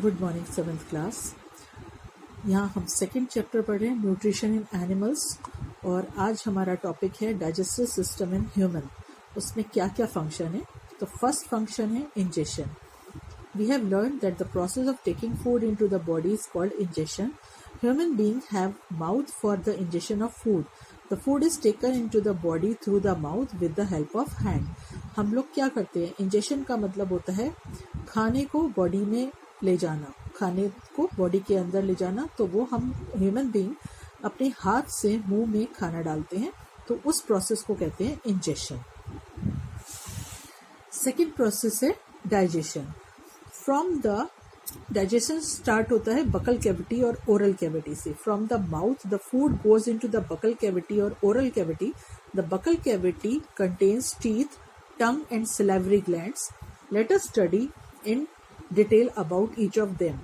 Good morning seventh class. यहाँ हम second chapter पढ़ रहे हैं न्यूट्रिशन इन एनिमल्स और आज हमारा टॉपिक है डाइजेस्टिव सिस्टम इन ह्यूमन। उसमें क्या क्या फंक्शन है। तो फर्स्ट फंक्शन है ingestion. We have learn that the process of taking food into the body is called ingestion. Human being have mouth for the ingestion of food. The food is taken into the body through the mouth with the help of hand. हम लोग क्या करते हैं, ingestion का मतलब होता है खाने को बॉडी में ले जाना, खाने को बॉडी के अंदर ले जाना। तो वो हम ह्यूमन बीइंग अपने हाथ से मुंह में खाना डालते हैं, तो उस प्रोसेस को कहते हैं इंजेशन। सेकेंड प्रोसेस है digestion. From the digestion start होता है बकल कैविटी और ओरल कैविटी से। From the mouth the food goes into the buccal cavity और oral cavity. The buccal cavity contains teeth, tongue and salivary glands. Let us study in detail about each of them.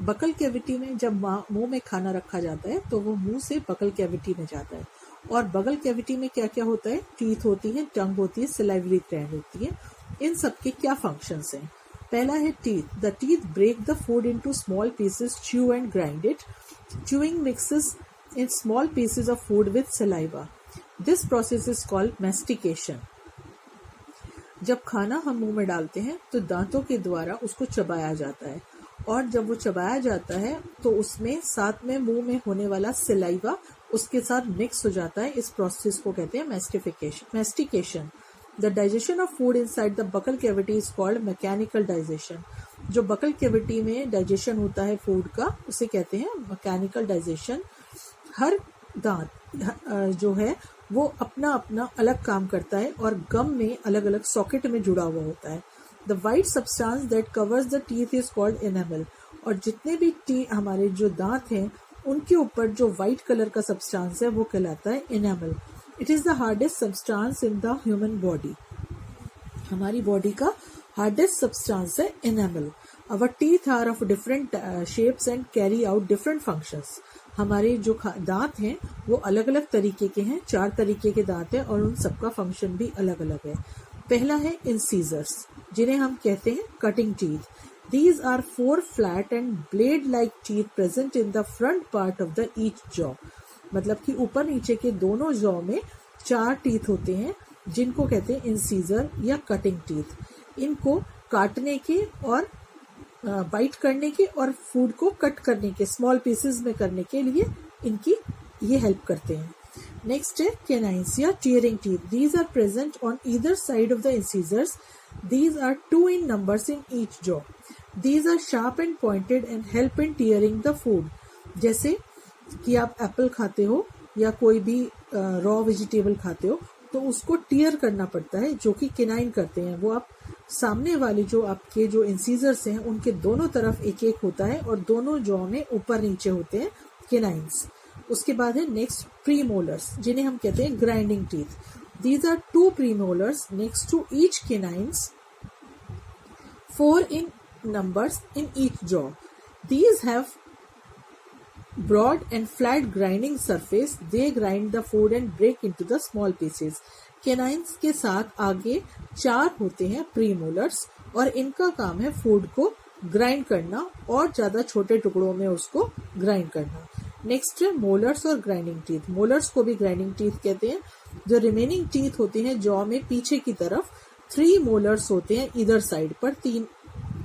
Buccal cavity में जब मुंह में खाना रखा जाता है तो वो मुंह से बकल कैविटी में जाता है। और बकल कैविटी में क्या क्या होता है, टीथ होती है, टंग होती है, सैलिवरी ग्लैंड होती है। इन सब के क्या फंक्शंस हैं। पहला है teeth. The teeth break the food into small pieces, chew and grind it. Chewing mixes in small pieces of food with saliva. This process is called mastication. जब खाना हम मुंह में डालते हैं तो दांतों के द्वारा उसको चबाया जाता है, और जब वो चबाया जाता है तो उसमें साथ में मुंह में होने वाला सलाइवा उसके साथ मिक्स हो जाता है। इस प्रोसेस को कहते हैं mastication. The digestion of food inside the buccal cavity is called mechanical digestion. जो बकल कैविटी में डाइजेशन होता है फूड का, उसे कहते हैं मैकेनिकल डाइजेशन। हर दांत जो है वो अपना अपना अलग काम करता है और गम में अलग अलग सॉकेट में जुड़ा हुआ होता है। The white substance that covers the teeth is called enamel. और जितने भी हमारे जो दांत हैं उनके ऊपर जो व्हाइट कलर का सब्सटेंस है वो कहलाता है enamel. It is the hardest substance in the human body. हमारी बॉडी का हार्डेस्ट सब्सटेंस है enamel. Our teeth are of different shapes and carry out different functions. हमारे जो दांत हैं वो अलग अलग तरीके के हैं, 4 तरीके के दांत हैं और उन सबका फंक्शन भी अलग अलग है। पहला है इंसीजर्स, जिन्हें हम कहते हैं cutting teeth. These are 4 flat and blade like teeth present in the front part of the each jaw. मतलब कि ऊपर नीचे के दोनों जॉ में 4 टीथ होते हैं, जिनको कहते हैं इंसीजर या कटिंग टीथ। इनको काटने के और बाइट करने के और फूड को कट करने के, स्मॉल पीसेस में करने के लिए इनकी ये हेल्प करते हैं। नेक्स्ट है कैनाइन्स या tearing teeth. These are present on either side of the incisors. These are 2 in numbers in each jaw. These are sharp and pointed and help in tearing the food. जैसे कि आप Apple खाते हो या कोई भी raw vegetable खाते हो तो उसको टीयर करना पड़ता है, जो कि केनाइन करते हैं। वो आप सामने वाले जो आपके जो इंसीजर्स हैं उनके दोनों तरफ एक एक होता है और दोनों जॉ में ऊपर नीचे होते हैं केनाइन्स। उसके बाद है नेक्स्ट प्रीमोलर्स, जिन्हें हम कहते हैं grinding teeth. These are 2 premolars next to each canines, 4 in numbers in each jaw. These have broad and flat grinding surface. They grind the food and break into the small pieces. Canines के साथ आगे 4 होते हैं premolars और इनका काम है food को ग्राइंड करना और ज्यादा छोटे टुकड़ों में उसको ग्राइंड करना। नेक्स्ट है मोलर्स और ग्राइंडिंग टीथ। मोलर्स को भी ग्राइंडिंग टीथ कहते हैं। जो रिमेनिंग टीथ होते हैं जॉ में पीछे की तरफ 3 मोलर्स होते हैं इधर साइड पर, 3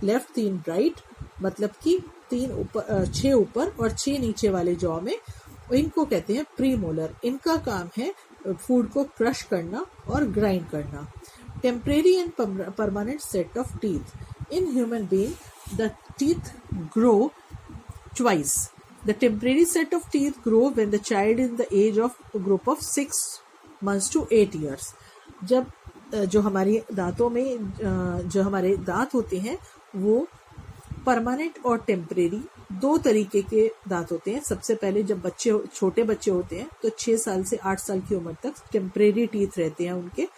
लेफ्ट 3 राइट, मतलब कि 6 ऊपर और 6 नीचे वाले जॉ में। इनको कहते हैं प्रीमोलर। इनका काम है फूड को क्रश करना और ग्राइंड करना। Temporary and permanent set of teeth. In human being the teeth grow twice. The temporary set of teeth grow when the child is in the age of a group of 6 months to 8 years. जब जो हमारी दांतों में जो हमारे दांत होते हैं वो परमानेंट और टेम्परेरी 2 तरीके के दांत होते हैं। सबसे पहले जब छोटे बच्चे होते हैं तो 6 साल से 8 साल की उम्र तक टेम्परेरी टीथ रहते हैं उनके,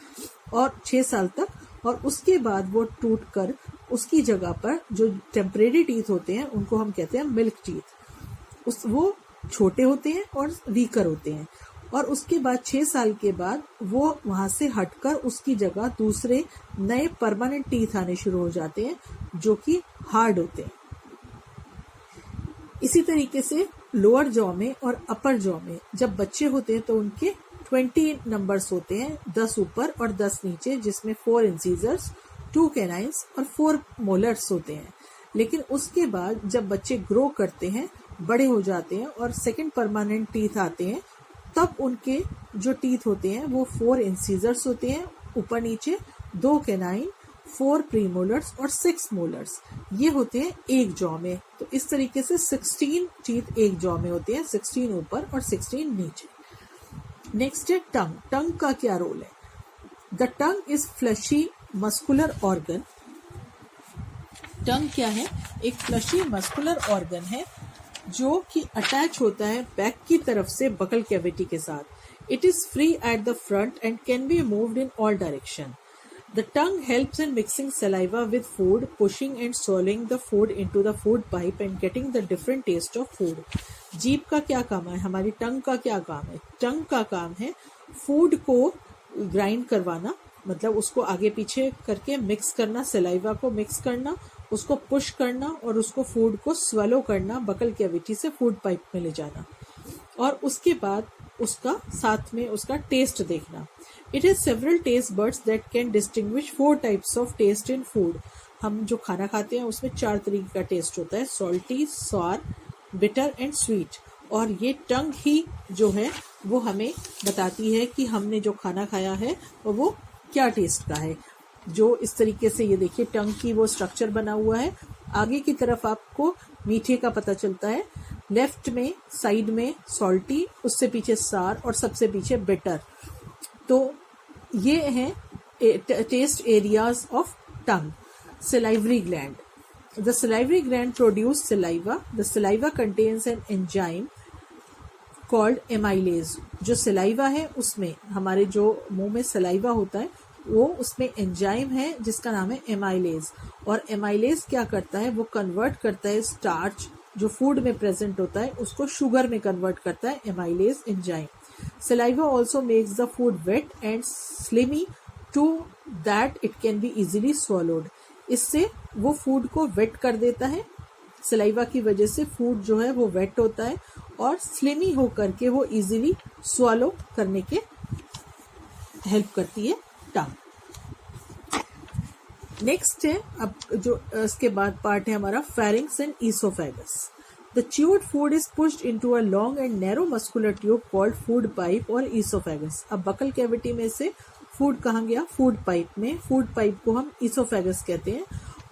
और 6 साल तक, और उसके बाद वो टूट कर उसकी जगह पर जो टेम्परेरी टीथ होते हैं उनको हम कहते हैं मिल्क टीथ। वो छोटे होते हैं और वीकर होते हैं, और उसके बाद 6 साल के बाद वो वहां से हटकर उसकी जगह दूसरे नए परमानेंट टीथ आने शुरू हो जाते हैं जो कि हार्ड होते हैं। इसी तरीके से लोअर जॉ में और अपर जॉ में जब बच्चे होते हैं तो उनके 20 नंबर्स होते हैं, 10 ऊपर और 10 नीचे, जिसमें 4 इंसीजर्स, 2 कैनाइन्स और 4 मोलर्स होते हैं। लेकिन उसके बाद जब बच्चे ग्रो करते हैं, बड़े हो जाते हैं और सेकंड परमानेंट टीथ आते हैं, तब उनके जो टीथ होते हैं वो 4 इंसीजर्स होते हैं ऊपर नीचे, 2 कैनाइन, 4 प्रीमोलर्स और 6 मोलर्स। ये होते हैं एक जॉ में। तो इस तरीके से 16 टीथ एक जॉ में होते हैं, 16 ऊपर और 16 नीचे। नेक्स्ट है टंग। टंग का क्या रोल है? The tongue is fleshy muscular organ. Tongue क्या है? एक फ्लशी मस्कुलर ऑर्गन है जो कि अटैच होता है बैक की तरफ से बकल कैविटी के साथ। It is free at the front end can be moved in all direction. The tongue helps in mixing saliva with food, pushing and swallowing the food into the food pipe and getting the different taste of food. जीभ का क्या काम है? हमारी टंग का क्या काम है? टंग का काम है फूड को ग्राइंड करवाना, मतलब उसको आगे पीछे करके मिक्स करना, सलाइवा को मिक्स करना, उसको पुश करना और उसको फूड को स्वेलो करना, बकल कैविटी से फूड पाइप में ले जाना, और उसके बाद उसका साथ में उसका टेस्ट देखना। It has several taste buds that can distinguish 4 types of taste in food. हम जो खाना खाते हैं उसमें 4 तरीके का टेस्ट होता है, salty, sour, bitter and sweet. और ये टंग ही जो है वो हमें बताती है कि हमने जो खाना खाया है वो क्या टेस्ट का है। जो इस तरीके से ये देखिए टंग की वो स्ट्रक्चर बना हुआ है। आगे की तरफ आपको मीठे का पता चलता है, लेफ्ट में साइड में सॉल्टी, उससे पीछे सार और सबसे पीछे बिटर। तो ये हैं taste areas of tongue. salivary gland. The salivary gland produces saliva. The saliva contains an enzyme called amylase. जो saliva है उसमें, हमारे जो मुंह में saliva होता है वो उसमें एंजाइम है जिसका नाम है एमाइलेज। और एमाइलेज क्या करता है? वो कन्वर्ट करता है स्टार्च जो फूड में प्रेजेंट होता है उसको शुगर में कन्वर्ट करता है amylase enzyme. Saliva also makes the food wet and slimy to that it can be easily swallowed. इससे वो फूड को वेट कर देता है। सलाइवा की वजह से फूड जो है वो वेट होता है और स्लिमी होकर के वो इजीली स्वॉलो करने के हेल्प करती है टंग। नेक्स्ट है अब जो इसके बाद पार्ट है हमारा pharynx and oesophagus. The chewed food is pushed into a long and narrow muscular tube called food pipe or esophagus. अब बकल कैविटी में से फूड कहाँ गया? फूड पाइप में। फूड पाइप को हम ईसोफेगस कहते हैं।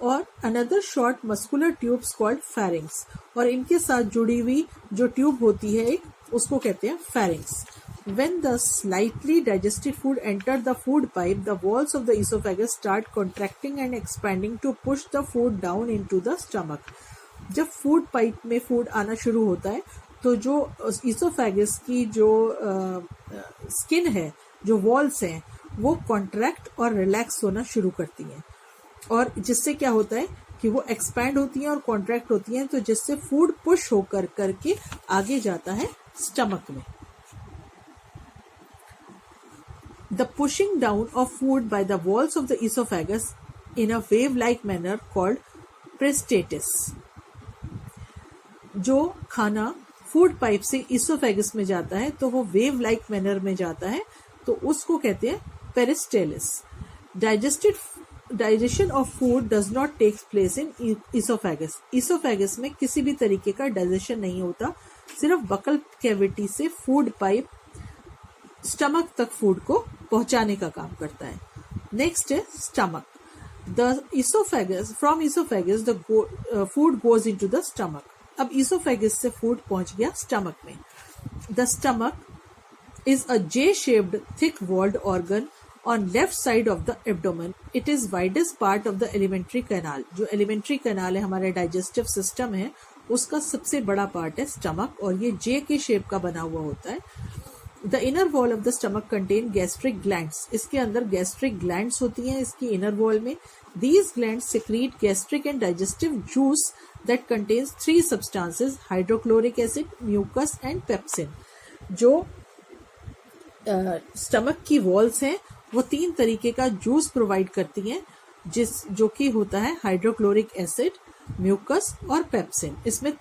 और another short muscular tubes called pharynx, और इनके साथ जुड़ी हुई जो ट्यूब होती है एक, उसको कहते हैं pharynx. When the slightly digested food entered the food pipe, the walls of the esophagus start contracting and expanding to push the food down into the stomach. जब फूड पाइप में फूड आना शुरू होता है तो जो ईसोफेगस की जो स्किन है, जो वॉल्स हैं, वो कॉन्ट्रैक्ट और रिलैक्स होना शुरू करती हैं, और जिससे क्या होता है कि वो एक्सपैंड होती हैं और कॉन्ट्रैक्ट होती हैं, तो जिससे फूड पुश होकर करके आगे जाता है स्टमक में। The pushing down of food by the walls of the oesophagus in a wave like manner called peristalsis. जो खाना फूड पाइप से ईसोफेगस में जाता है तो वो वेव लाइक मैनर में जाता है, तो उसको कहते हैं peristalsis. Digestion of food does not take place in oesophagus. Oesophagus में किसी भी तरीके का डाइजेशन नहीं होता, सिर्फ बकल कैविटी से फूड पाइप स्टमक तक फूड को पहुंचाने का काम करता है। नेक्स्ट है stomach. The oesophagus, from oesophagus the food goes into the stomach. अब ईसोफेगस से फूड पहुंच गया स्टमक में। The stomach is a J shaped thick walled organ on left side of the abdomen. It is widest part of the alimentary canal. जो alimentary canal है, हमारे digestive system है, उसका सबसे बड़ा पार्ट है स्टमक, और ये जे के शेप का बना हुआ होता है। The inner wall of the stomach contain gastric glands. इसके अंदर गैस्ट्रिक ग्लैंड्स होती हैं इसकी इनर वॉल में। These glands secrete gastric and digestive juice that contains 3 substances: hydrochloric acid, mucus and pepsin. जो स्टमक की वॉल्स हैं वो 3 तरीके का जूस प्रोवाइड करती हैं, जो कि होता है हाइड्रोक्लोरिक एसिड, म्यूकस और पेप्सिन। इसमें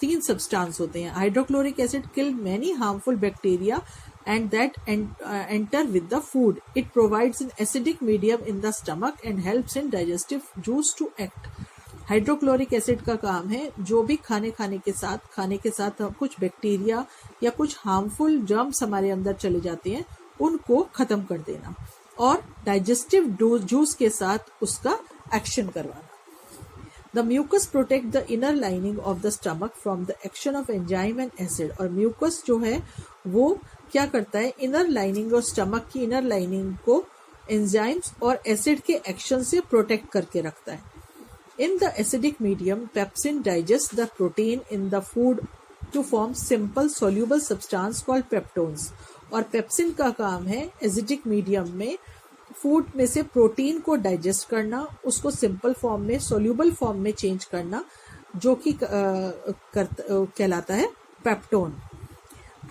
तीन सब्सटेंस होते हैं. Hydrochloric acid kill many harmful bacteria and that enter with the food. It provides an acidic medium in the stomach and helps in digestive juice to act. Hydrochloric acid का काम है जो भी खाने के साथ कुछ बैक्टीरिया या कुछ हार्मफुल जर्म्स हमारे अंदर चले जाते हैं उनको खत्म कर देना और डाइजेस्टिव जूस के साथ उसका एक्शन करवाना. The mucus protect the inner lining of the stomach from the action of enzyme and acid. और mucus जो है वो क्या करता है, इनर लाइनिंग और स्टमक की इनर लाइनिंग को एंजाइम्स और एसिड के एक्शन से प्रोटेक्ट करके रखता है. In the acidic medium pepsin digest the protein in the food to form simple soluble substance called peptones. और पेप्सिन का काम है एसिडिक मीडियम में फूड में से प्रोटीन को डाइजेस्ट करना, उसको सिंपल फॉर्म में सोल्यूबल फॉर्म में चेंज करना, जो कि कहलाता है peptone.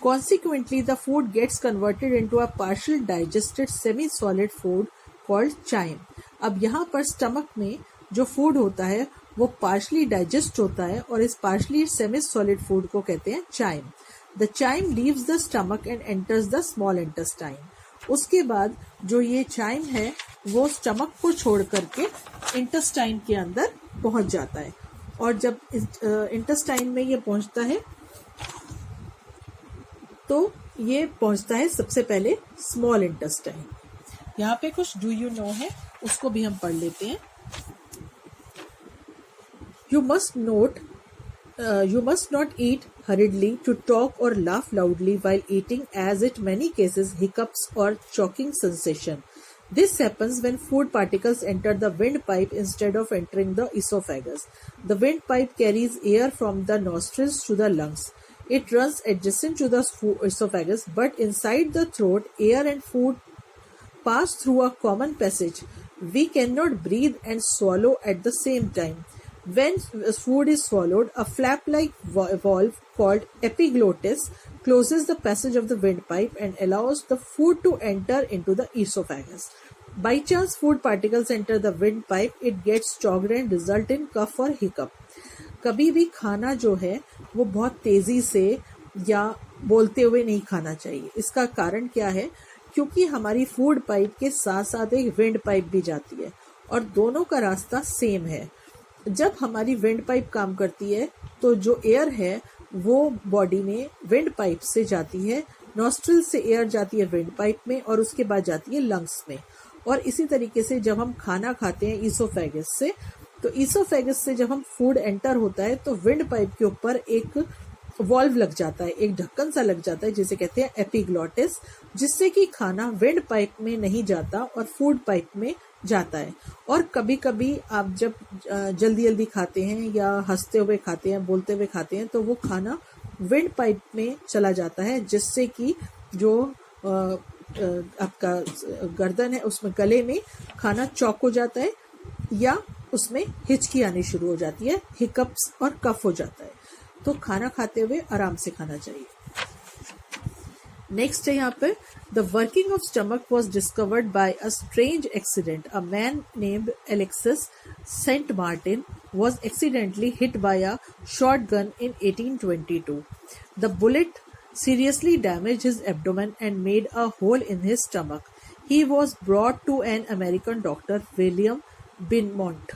Consequently, the food gets converted into a partial digested semi-solid food called chyme. अब यहाँ पर स्टमक में जो फूड होता है वो पार्शली डाइजेस्ट होता है और इस पार्शली सेमी सॉलिड फूड को कहते हैं chyme. The chyme leaves the stomach and enters the small intestine. उसके बाद जो ये चाइम है वो स्टमक को छोड़ करके इंटेस्टाइन के अंदर पहुंच जाता है. और जब इंटेस्टाइन में ये पहुंचता है तो ये पहुंचता है सबसे पहले स्मॉल इंटेस्टाइन. यहाँ पे कुछ डू यू नो है उसको भी हम पढ़ लेते हैं. You must not eat hurriedly, to talk or laugh loudly while eating, as in many cases hiccups or choking sensation. This happens when food particles enter the windpipe instead of entering the esophagus. The windpipe carries air from the nostrils to the lungs. It runs adjacent to the esophagus, but inside the throat, air and food pass through a common passage. We cannot breathe and swallow at the same time. When food is swallowed, a flap-like valve called epiglottis closes the passage of the windpipe and allows the food to enter into the esophagus. By chance, food particles enter the windpipe, it gets choked and result in cough or hiccup. कभी भी खाना जो है वो बहुत तेजी से या बोलते हुए नहीं खाना चाहिए. इसका कारण क्या है? क्योंकि हमारी फूड पाइप के साथ साथ एक विंड पाइप भी जाती है और दोनों का रास्ता सेम है. जब हमारी विंड पाइप काम करती है तो जो एयर है वो बॉडी में विंड पाइप से जाती है, नॉस्ट्रिल से एयर जाती है विंड पाइप में और उसके बाद जाती है लंग्स में. और इसी तरीके से जब हम खाना खाते हैं ईसोफेगस से, तो ईसोफेगस से जब हम फूड एंटर होता है तो विंड पाइप के ऊपर एक वॉल्व लग जाता है, एक ढक्कन सा लग जाता है जिसे कहते हैं एपिग्लॉटिस, जिससे कि खाना विंड पाइप में नहीं जाता और फूड पाइप में जाता है. और कभी कभी आप जब जल्दी जल्दी खाते हैं या हंसते हुए खाते हैं, बोलते हुए खाते हैं, तो वो खाना विंड पाइप में चला जाता है, जिससे कि जो आपका गर्दन है उसमें गले में खाना चौक हो जाता है या उसमें हिचकी आनी शुरू हो जाती है, हिकअप्स और कफ हो जाता है. तो खाना खाते हुए आराम से खाना चाहिए. नेक्स्ट है यहाँ पे, the working of stomach was discovered by a strange accident. A man named Alexis Saint Martin was accidentally hit by a short gun in 1822. द बुलेट seriously damaged his abdomen and made a hole in his stomach. He was brought to an American doctor, William Beaumont.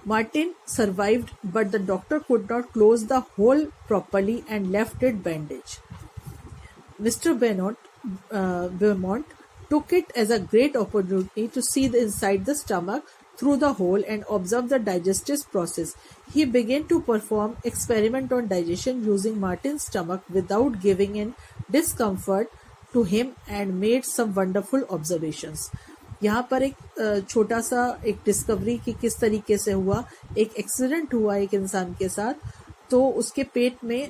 Martin survived, but the doctor could not close the hole properly and left it bandaged. Mr. Beaumont took it as a great opportunity to see inside the stomach through the hole and observe the digestive process. He began to perform experiment on digestion using Martin's stomach without giving in discomfort to him and made some wonderful observations. यहाँ पर एक छोटा सा एक discovery कि किस तरीके से हुआ. एक एक्सीडेंट हुआ एक इंसान के साथ, तो उसके पेट में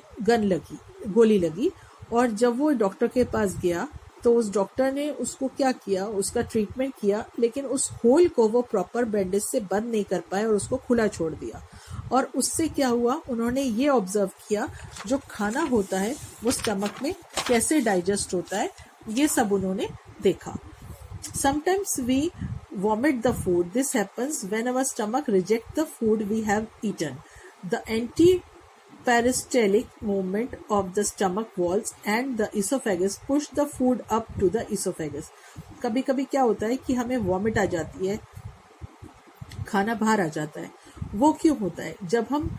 गोली लगी और जब वो डॉक्टर के पास गया तो उस डॉक्टर ने उसको क्या किया, उसका ट्रीटमेंट किया, लेकिन उस होल को वो प्रॉपर बैंडेज से बंद नहीं कर पाए और उसको खुला छोड़ दिया. और उससे क्या हुआ, उन्होंने ये ऑब्जर्व किया जो खाना होता है वो स्टमक में कैसे डाइजेस्ट होता है, ये सब उन्होंने देखा. Sometimes we vomit the food. This happens when our stomach rejects the food we have eaten. The peristaltic movement of the stomach walls and the esophagus push the food up to the esophagus. कभी कभी क्या होता है कि हमें vomit आ जाती है, खाना बाहर आ जाता है. वो क्यों होता है? जब हम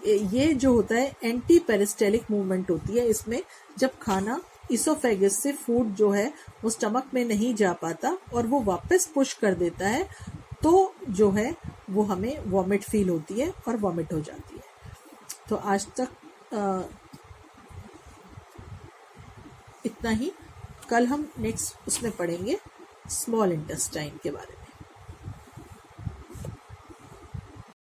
ये जो होता है एंटी पेरिस्टेलिक मूवमेंट होती है इसमें, जब खाना इसोफेगस से फूड जो है वो स्टमक में नहीं जा पाता और वो वापस पुश कर देता है, तो जो है वो हमें वॉमिट फील होती है और वॉमिट हो जाती है. तो आज तक इतना ही. कल हम नेक्स्ट उसमें पढ़ेंगे स्मॉल इंटेस्टाइन के बारे में.